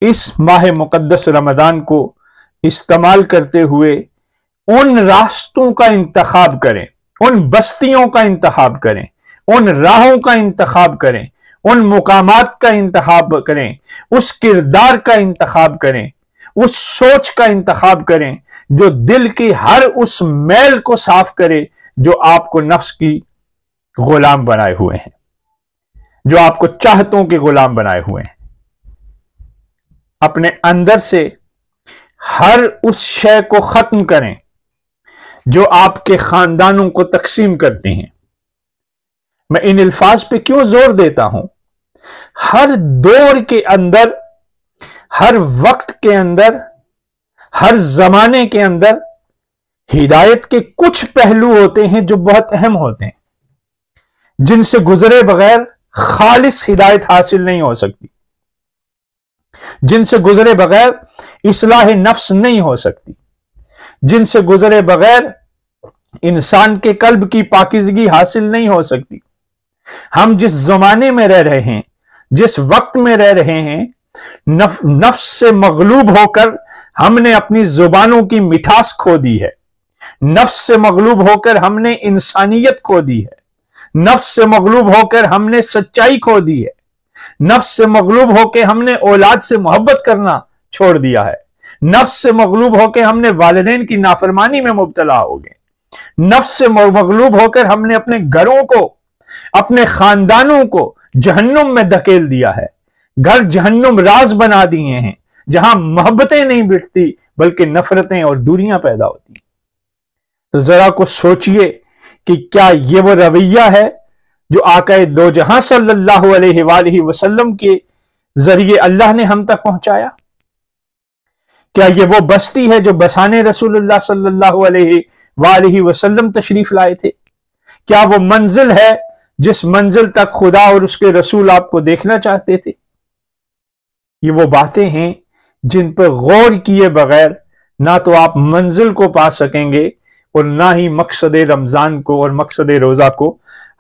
اس ماہ مقدس رمضان کو استعمال کرتے ہوئے ان راستوں کا انتخاب کریں، ان بستیوں کا انتخاب کریں، ان راہوں کا انتخاب کریں، ان مقامات کا انتخاب کریں، اس کردار کا انتخاب کریں، اس سوچ کا انتخاب کریں جو دل کی ہر اس میل کو صاف کرے جو آپ کو نفس کی غلام بنائے ہوئے ہیں، جو آپ کو چاہتوں کے غلام بنائے ہوئے ہیں۔ اپنے اندر سے ہر اس شے کو ختم کریں جو آپ کے خاندانوں کو تقسیم کرتے ہیں۔ میں ان الفاظ پہ کیوں زور دیتا ہوں؟ ہر دور کے اندر، ہر وقت کے اندر، ہر زمانے کے اندر ہدایت کے کچھ پہلو ہوتے ہیں جو بہت اہم ہوتے ہیں، جن سے گزرے بغیر خالص ہدایت حاصل نہیں ہو سکتی، جن سے گزرے بغیر اصلاح نفس نہیں ہو سکتی، جن سے گزرے بغیر انسان کے قلب کی پاکیزگی حاصل نہیں ہو سکتی۔ ہم جس زمانے میں رہ رہے ہیں، جس وقت میں رہ رہے ہیں، نفس سے مغلوب ہو کر ہم نے اپنی زبانوں کی مٹھاس کھو دی ہے، نفس سے مغلوب ہو کر ہم نے انسانیت کھو دی ہے، نفس سے مغلوب ہو کر ہم نے سچائی کھو دی ہے، نفس سے مغلوب ہو کے ہم نے اولاد سے محبت کرنا چھوڑ دیا ہے، نفس سے مغلوب ہو کے ہم نے والدین کی نافرمانی میں مبتلا ہو گئے، نفس سے مغلوب ہو کر ہم نے اپنے گھروں کو، اپنے خاندانوں کو جہنم میں دھکیل دیا ہے، گھر جہنم راز بنا دیے ہیں جہاں محبتیں نہیں بٹتی بلکہ نفرتیں اور دوریاں پیدا ہوتی ہیں۔ تو ذرا کو سوچئے کہ کیا یہ وہ رویہ ہے جو آقا دو جہاں صلی اللہ علیہ وآلہ وسلم کے ذریعے اللہ نے ہم تک پہنچایا؟ کیا یہ وہ بستی ہے جو بسانے رسول اللہ صلی اللہ علیہ وآلہ وسلم تشریف لائے تھے؟ کیا وہ منزل ہے جس منزل تک خدا اور اس کے رسول آپ کو دیکھنا چاہتے تھے؟ یہ وہ باتیں ہیں جن پر غور کیے بغیر نہ تو آپ منزل کو پا سکیں گے اور نہ ہی مقصد رمضان کو اور مقصد روزہ کو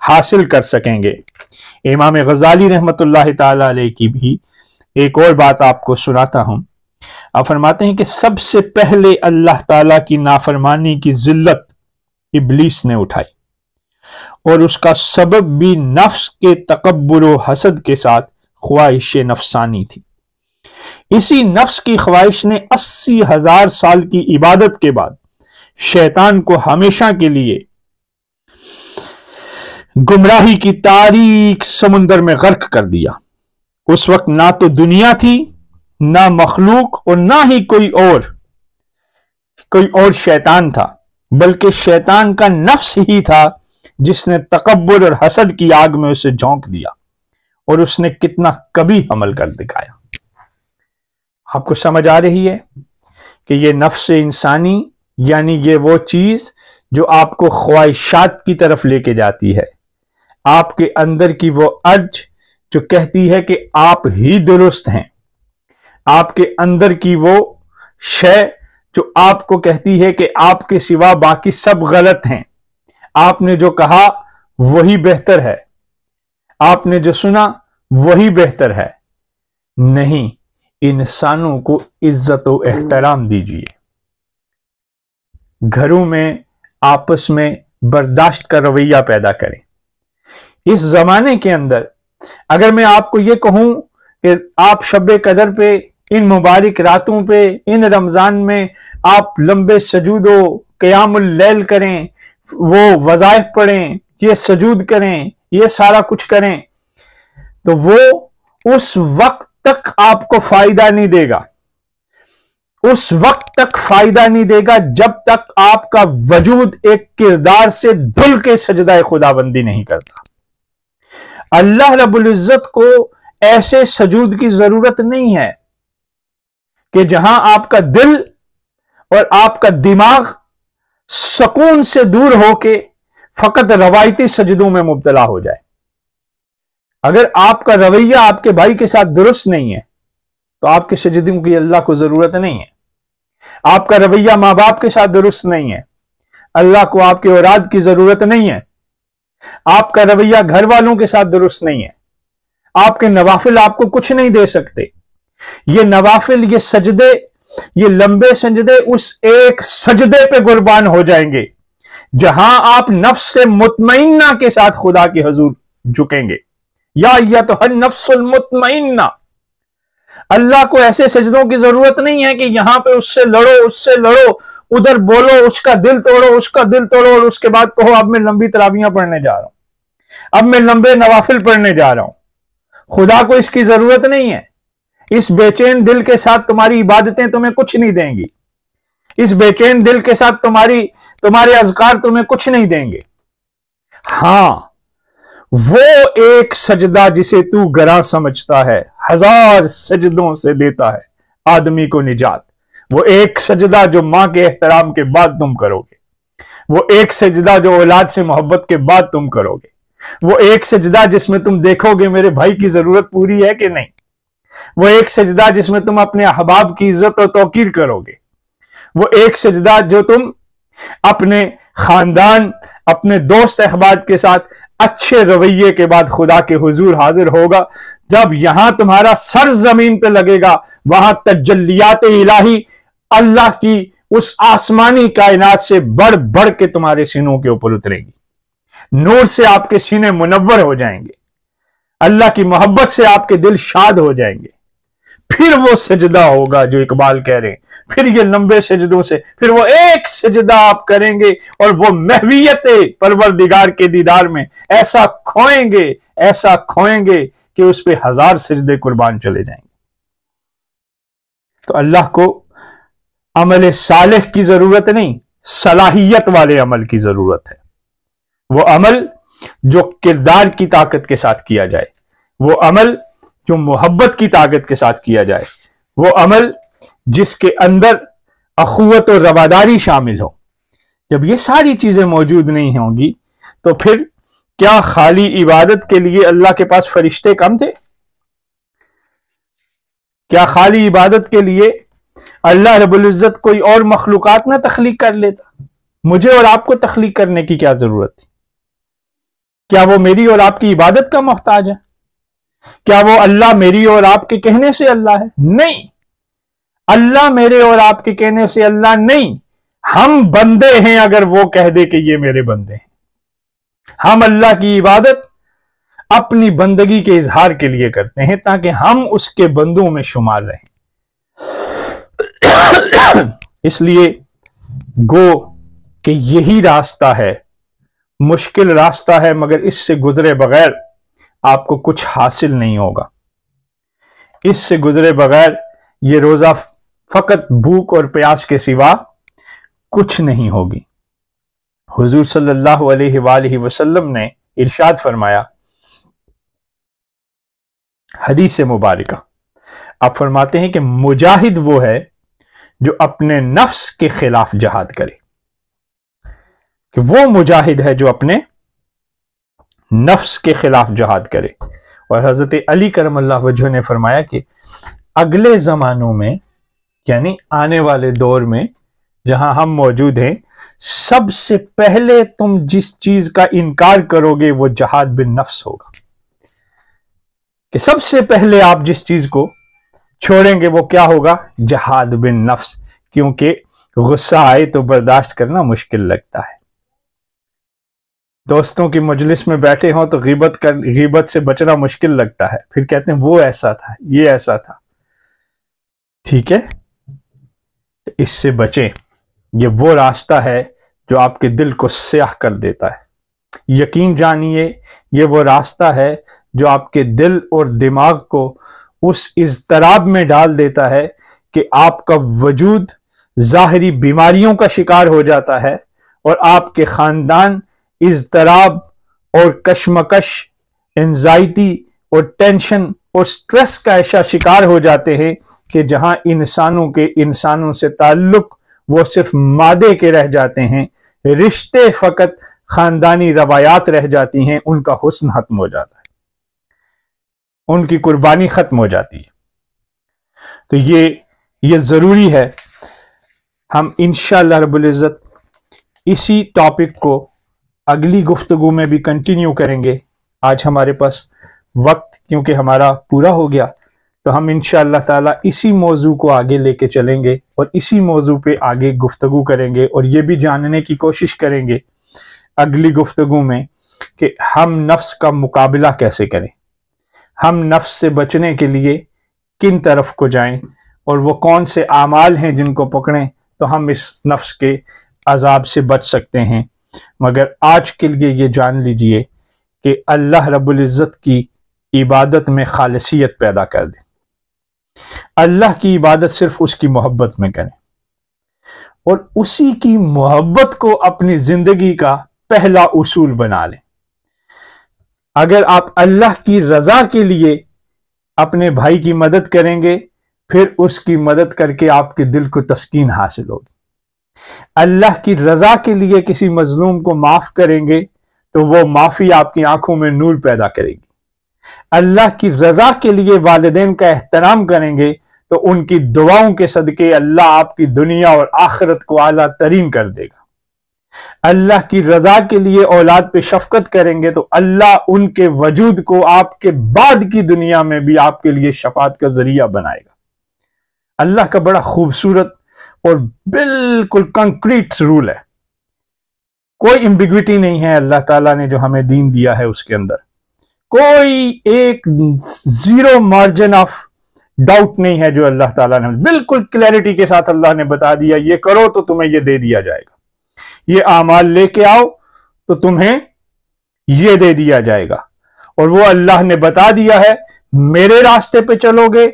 حاصل کر سکیں گے۔ امام غزالی رحمت اللہ تعالی علیہ کی بھی ایک اور بات آپ کو سناتا ہوں۔ آپ فرماتے ہیں کہ سب سے پہلے اللہ تعالیٰ کی نافرمانی کی ذلت ابلیس نے اٹھائی، اور اس کا سبب بھی نفس کے تکبر و حسد کے ساتھ خواہش نفسانی تھی۔ اسی نفس کی خواہش نے 80,000 سال کی عبادت کے بعد شیطان کو ہمیشہ کے لیے گمراہی کی تاریک سمندر میں غرق کر دیا۔ اس وقت نہ تو دنیا تھی، نہ مخلوق، اور نہ ہی کوئی اور شیطان تھا، بلکہ شیطان کا نفس ہی تھا جس نے تکبر اور حسد کی آگ میں اسے جھونک دیا، اور اس نے کتنا کبھی عمل کر دکھایا۔ آپ کو سمجھ آ رہی ہے کہ یہ نفس انسانی یعنی یہ وہ چیز جو آپ کو خواہشات کی طرف لے کے جاتی ہے، آپ کے اندر کی وہ ارج جو کہتی ہے کہ آپ ہی درست ہیں، آپ کے اندر کی وہ شے جو آپ کو کہتی ہے کہ آپ کے سوا باقی سب غلط ہیں، آپ نے جو کہا وہی بہتر ہے، آپ نے جو سنا وہی بہتر ہے۔ نہیں، انسانوں کو عزت و احترام دیجیے، گھروں میں آپس میں برداشت کا رویہ پیدا کریں۔ اس زمانے کے اندر اگر میں آپ کو یہ کہوں کہ آپ شب قدر پہ، ان مبارک راتوں پہ، ان رمضان میں آپ لمبے سجود و قیام اللیل کریں، وہ وظائف پڑھیں، یہ سجود کریں، یہ سارا کچھ کریں، تو وہ اس وقت تک آپ کو فائدہ نہیں دے گا، اس وقت تک فائدہ نہیں دے گا جب تک آپ کا وجود ایک کردار سے دھل کے سجدہ خدا بندی نہیں کرتا۔ اللہ رب العزت کو ایسے سجود کی ضرورت نہیں ہے کہ جہاں آپ کا دل اور آپ کا دماغ سکون سے دور ہو کے فقط روایتی سجدوں میں مبتلا ہو جائے۔ اگر آپ کا رویہ آپ کے بھائی کے ساتھ درست نہیں ہے تو آپ کے سجدوں کی اللہ کو ضرورت نہیں ہے۔ آپ کا رویہ ماں باپ کے ساتھ درست نہیں ہے، اللہ کو آپ کی اولاد کی ضرورت نہیں ہے۔ آپ کا رویہ گھر والوں کے ساتھ درست نہیں ہے، آپ کے نوافل آپ کو کچھ نہیں دے سکتے۔ یہ نوافل، یہ سجدے، یہ لمبے سجدے اس ایک سجدے پہ قربان ہو جائیں گے جہاں آپ نفس سے مطمئنہ کے ساتھ خدا کے حضور جھکیں گے۔ یا ایتھا النفس المطمئنہ، اللہ کو ایسے سجدوں کی ضرورت نہیں ہے کہ یہاں پہ اس سے لڑو، اس سے لڑو، ادھر بولو، اس کا دل توڑو، اس کا دل توڑو، اور اس کے بعد کہو اب میں لمبی تراویحاں پڑھنے جا رہا ہوں، اب میں لمبے نوافل پڑھنے جا رہا ہوں۔ خدا کو اس کی ضرورت نہیں ہے۔ اس بے چین دل کے ساتھ تمہاری عبادتیں تمہیں کچھ نہیں دیں گی، اس بے چین دل کے ساتھ تمہارے اذکار تمہیں کچھ نہیں دیں گے۔ ہاں، وہ ایک سجدہ جسے تو گراں سمجھتا ہے، ہزار سجدوں سے دیتا ہے آدمی کو نجات۔ وہ ایک سجدہ جو ماں کے احترام کے بعد تم کرو گے، وہ ایک سجدہ جو اولاد سے محبت کے بعد تم کرو گے، وہ ایک سجدہ جس میں تم دیکھو گے میرے بھائی کی ضرورت پوری ہے کہ نہیں، وہ ایک سجدہ جس میں تم اپنے احباب کی عزت و توقیر کرو گے، وہ ایک سجدہ جو تم اپنے خاندان، اپنے دوست احباب کے ساتھ اچھے رویے کے بعد خدا کے حضور حاضر ہوگا۔ جب یہاں تمہارا سر زمین پہ لگے گا، وہاں تجلیات الہی اللہ کی اس آسمانی کائنات سے بڑھ بڑھ کے تمہارے سینوں کے اوپر اترے گی، نور سے آپ کے سینے منور ہو جائیں گے، اللہ کی محبت سے آپ کے دل شاد ہو جائیں گے۔ پھر وہ سجدہ ہوگا جو اقبال کہہ رہے ہیں، پھر یہ لمبے سجدوں سے پھر وہ ایک سجدہ آپ کریں گے اور وہ محویت پروردگار کے دیدار میں ایسا کھوئیں گے کہ اس پہ ہزار سجدے قربان چلے جائیں گے۔ تو اللہ کو عمل صالح کی ضرورت نہیں، صلاحیت والے عمل کی ضرورت ہے۔ وہ عمل جو کردار کی طاقت کے ساتھ کیا جائے، وہ عمل جو محبت کی طاقت کے ساتھ کیا جائے، وہ عمل جس کے اندر اخوت و رواداری شامل ہو۔ جب یہ ساری چیزیں موجود نہیں ہوں گی تو پھر کیا خالی عبادت کے لیے اللہ کے پاس فرشتے کم تھے؟ کیا خالی عبادت کے لیے اللہ رب العزت کوئی اور مخلوقات نہ تخلیق کر لیتا؟ مجھے اور آپ کو تخلیق کرنے کی کیا ضرورت تھی؟ کیا وہ میری اور آپ کی عبادت کا محتاج ہے؟ کیا وہ اللہ میری اور آپ کے کہنے سے اللہ ہے؟ نہیں، اللہ میرے اور آپ کے کہنے سے اللہ نہیں، ہم بندے ہیں اگر وہ کہہ دے کہ یہ میرے بندے ہیں۔ ہم اللہ کی عبادت اپنی بندگی کے اظہار کے لیے کرتے ہیں تاکہ ہم اس کے بندوں میں شمار رہیں۔ اس لیے گو کہ یہی راستہ ہے، مشکل راستہ ہے، مگر اس سے گزرے بغیر آپ کو کچھ حاصل نہیں ہوگا۔ اس سے گزرے بغیر یہ روزہ فقط بھوک اور پیاس کے سوا کچھ نہیں ہوگی۔ حضور صلی اللہ علیہ وآلہ وسلم نے ارشاد فرمایا، حدیث مبارکہ، آپ فرماتے ہیں کہ مجاہد وہ ہے جو اپنے نفس کے خلاف جہاد کرے، کہ وہ مجاہد ہے جو اپنے نفس کے خلاف جہاد کرے۔ اور حضرت علی کرم اللہ وجہ نے فرمایا کہ اگلے زمانوں میں، یعنی آنے والے دور میں جہاں ہم موجود ہیں، سب سے پہلے تم جس چیز کا انکار کرو گے وہ جہاد بالنفس ہوگا، کہ سب سے پہلے آپ جس چیز کو چھوڑیں گے وہ کیا ہوگا؟ جہاد بالنفس، کیونکہ غصہ آئے تو برداشت کرنا مشکل لگتا ہے۔ دوستوں کی مجلس میں بیٹھے ہوں تو غیبت سے بچنا مشکل لگتا ہے، پھر کہتے ہیں وہ ایسا تھا، یہ ایسا تھا، ٹھیک ہے؟ اس سے بچیں، یہ وہ راستہ ہے جو آپ کے دل کو سیاہ کر دیتا ہے۔ یقین جانیے یہ وہ راستہ ہے جو آپ کے دل اور دماغ کو اس اضطراب میں ڈال دیتا ہے کہ آپ کا وجود ظاہری بیماریوں کا شکار ہو جاتا ہے، اور آپ کے خاندان اضطراب اور کشمکش، انزائٹی اور ٹینشن اور سٹریس کا ایسا شکار ہو جاتے ہیں کہ جہاں انسانوں سے تعلق وہ صرف مادے کے رہ جاتے ہیں، رشتے فقط خاندانی روایات رہ جاتی ہیں، ان کا حسن ختم ہو جاتا ہے، ان کی قربانی ختم ہو جاتی ہے۔ تو یہ ضروری ہے ہم انشاءاللہ رب العزت اسی ٹاپک کو اگلی گفتگو میں بھی کنٹینیو کریں گے۔ آج ہمارے پاس وقت کیونکہ ہمارا پورا ہو گیا، تو ہم انشاءاللہ تعالی اسی موضوع کو آگے لے کے چلیں گے اور اسی موضوع پہ آگے گفتگو کریں گے، اور یہ بھی جاننے کی کوشش کریں گے اگلی گفتگو میں کہ ہم نفس کا مقابلہ کیسے کریں، ہم نفس سے بچنے کے لیے کن طرف کو جائیں، اور وہ کون سے اعمال ہیں جن کو پکڑیں تو ہم اس نفس کے عذاب سے بچ سکتے ہیں۔ مگر آج کے لیے یہ جان لیجئے کہ اللہ رب العزت کی عبادت میں خالصیت پیدا کر دیں، اللہ کی عبادت صرف اس کی محبت میں کریں، اور اسی کی محبت کو اپنی زندگی کا پہلا اصول بنا لیں۔ اگر آپ اللہ کی رضا کے لیے اپنے بھائی کی مدد کریں گے، پھر اس کی مدد کر کے آپ کے دل کو تسکین حاصل ہوگی۔ اللہ کی رضا کے لیے کسی مظلوم کو معاف کریں گے تو وہ معافی آپ کی آنکھوں میں نور پیدا کرے گی۔ اللہ کی رضا کے لیے والدین کا احترام کریں گے تو ان کی دعاؤں کے صدقے اللہ آپ کی دنیا اور آخرت کو اعلیٰ ترین کر دے گا۔ اللہ کی رضا کے لیے اولاد پہ شفقت کریں گے تو اللہ ان کے وجود کو آپ کے بعد کی دنیا میں بھی آپ کے لیے شفاعت کا ذریعہ بنائے گا۔ اللہ کا بڑا خوبصورت اور بالکل کنکریٹ رول ہے، کوئی ایمبیگوٹی نہیں ہے اللہ تعالیٰ نے جو ہمیں دین دیا ہے، اس کے اندر کوئی ایک زیرو مارجن آف ڈاؤٹ نہیں ہے جو اللہ تعالیٰ نے بالکل کلیئرٹی کے ساتھ اللہ نے بتا دیا، یہ کرو تو تمہیں یہ دے دیا جائے گا، یہ اعمال لے کے آؤ تو تمہیں یہ دے دیا جائے گا۔ اور وہ اللہ نے بتا دیا ہے میرے راستے پہ چلو گے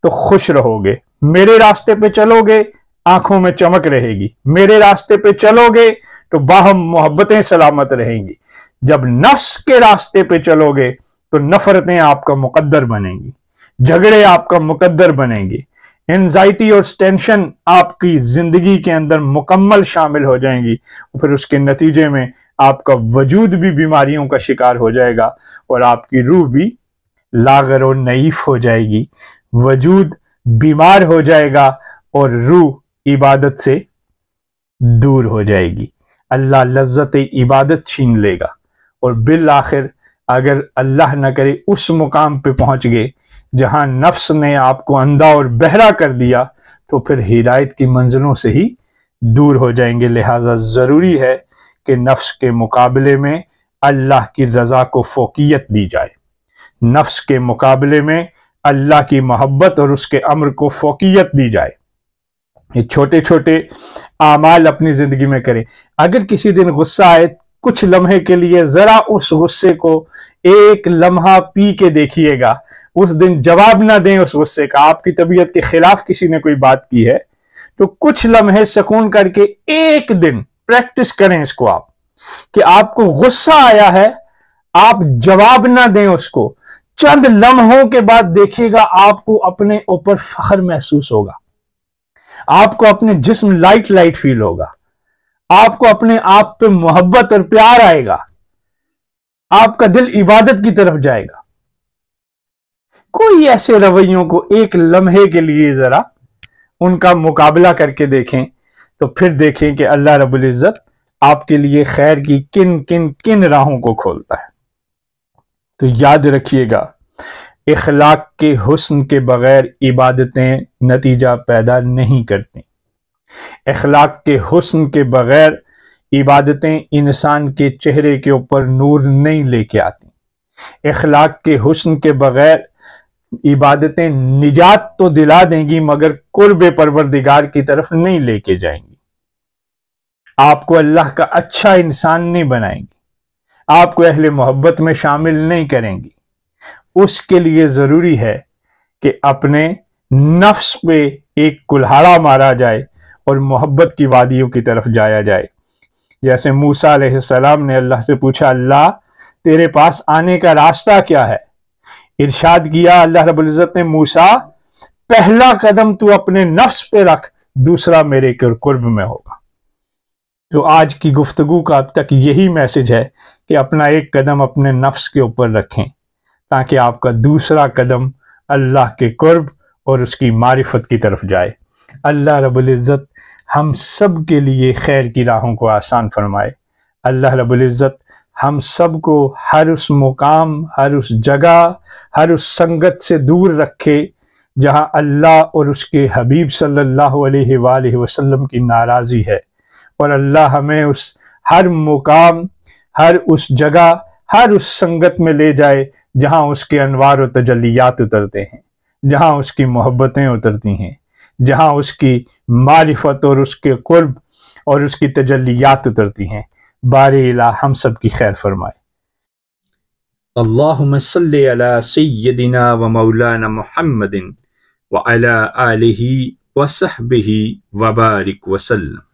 تو خوش رہو گے، میرے راستے پہ چلو گے آنکھوں میں چمک رہے گی، میرے راستے پہ چلو گے تو باہم محبتیں سلامت رہیں گی۔ جب نفس کے راستے پہ چلو گے تو نفرتیں آپ کا مقدر بنیں گی، جھگڑے آپ کا مقدر بنیں گے، انزائٹی اور ٹینشن آپ کی زندگی کے اندر مکمل شامل ہو جائیں گی، اور پھر اس کے نتیجے میں آپ کا وجود بھی بیماریوں کا شکار ہو جائے گا، اور آپ کی روح بھی لاغر و نحیف ہو جائے گی، وجود بیمار ہو جائے گا اور روح عبادت سے دور ہو جائے گی۔ اللہ لذت عبادت چھین لے گا، اور بالآخر اگر اللہ نہ کرے اس مقام پہ پہنچ گئے جہاں نفس نے آپ کو اندھا اور بہرا کر دیا تو پھر ہدایت کی منزلوں سے ہی دور ہو جائیں گے۔ لہٰذا ضروری ہے کہ نفس کے مقابلے میں اللہ کی رضا کو فوقیت دی جائے، نفس کے مقابلے میں اللہ کی محبت اور اس کے امر کو فوقیت دی جائے۔ یہ چھوٹے چھوٹے اعمال اپنی زندگی میں کریں۔ اگر کسی دن غصہ آئے، کچھ لمحے کے لیے ذرا اس غصے کو ایک لمحہ پی کے دیکھیے گا، اس دن جواب نہ دیں اس غصے کا، آپ کی طبیعت کے خلاف کسی نے کوئی بات کی ہے تو کچھ لمحے سکون کر کے ایک دن پریکٹس کریں اس کو، آپ کہ آپ کو غصہ آیا ہے، آپ جواب نہ دیں اس کو، چند لمحوں کے بعد دیکھیے گا آپ کو اپنے اوپر فخر محسوس ہوگا، آپ کو اپنے جسم لائٹ فیل ہوگا، آپ کو اپنے آپ پہ محبت اور پیار آئے گا، آپ کا دل عبادت کی طرف جائے گا۔ کوئی ایسے رویوں کو ایک لمحے کے لیے ذرا ان کا مقابلہ کر کے دیکھیں، تو پھر دیکھیں کہ اللہ رب العزت آپ کے لیے خیر کی کن کن کن راہوں کو کھولتا ہے۔ تو یاد رکھیے گا، اخلاق کے حسن کے بغیر عبادتیں نتیجہ پیدا نہیں کرتی۔ اخلاق کے حسن کے بغیر عبادتیں انسان کے چہرے کے اوپر نور نہیں لے کے آتی۔ اخلاق کے حسن کے بغیر عبادتیں نجات تو دلا دیں گی مگر قرب پروردگار کی طرف نہیں لے کے جائیں گی، آپ کو اللہ کا اچھا انسان نہیں بنائیں گی، آپ کو اہل محبت میں شامل نہیں کریں گی۔ اس کے لیے ضروری ہے کہ اپنے نفس پہ ایک کلہاڑا مارا جائے اور محبت کی وادیوں کی طرف جایا جائے۔ جیسے موسیٰ علیہ السلام نے اللہ سے پوچھا، اللہ تیرے پاس آنے کا راستہ کیا ہے؟ ارشاد کیا اللہ رب العزت نے، موسیٰ پہلا قدم تو اپنے نفس پہ رکھ، دوسرا میرے قرب میں ہوگا۔ تو آج کی گفتگو کا اب تک یہی میسج ہے کہ اپنا ایک قدم اپنے نفس کے اوپر رکھیں تاکہ آپ کا دوسرا قدم اللہ کے قرب اور اس کی معرفت کی طرف جائے۔ اللہ رب العزت ہم سب کے لیے خیر کی راہوں کو آسان فرمائے۔ اللہ رب العزت ہم سب کو ہر اس مقام، ہر اس جگہ، ہر اس سنگت سے دور رکھے جہاں اللہ اور اس کے حبیب صلی اللہ علیہ وآلہ وسلم کی ناراضی ہے، اور اللہ ہمیں اس ہر مقام، ہر اس جگہ، ہر اس سنگت میں لے جائے جہاں اس کے انوار و تجلیات اترتے ہیں، جہاں اس کی محبتیں اترتی ہیں، جہاں اس کی معرفت اور اس کے قرب اور اس کی تجلیات اترتی ہیں۔ باری الہ ہم سب کی خیر فرمائے۔ اللہم صلی علی سیدنا و مولانا محمد وعلی آلہ وصحبہ وبارک وسلم۔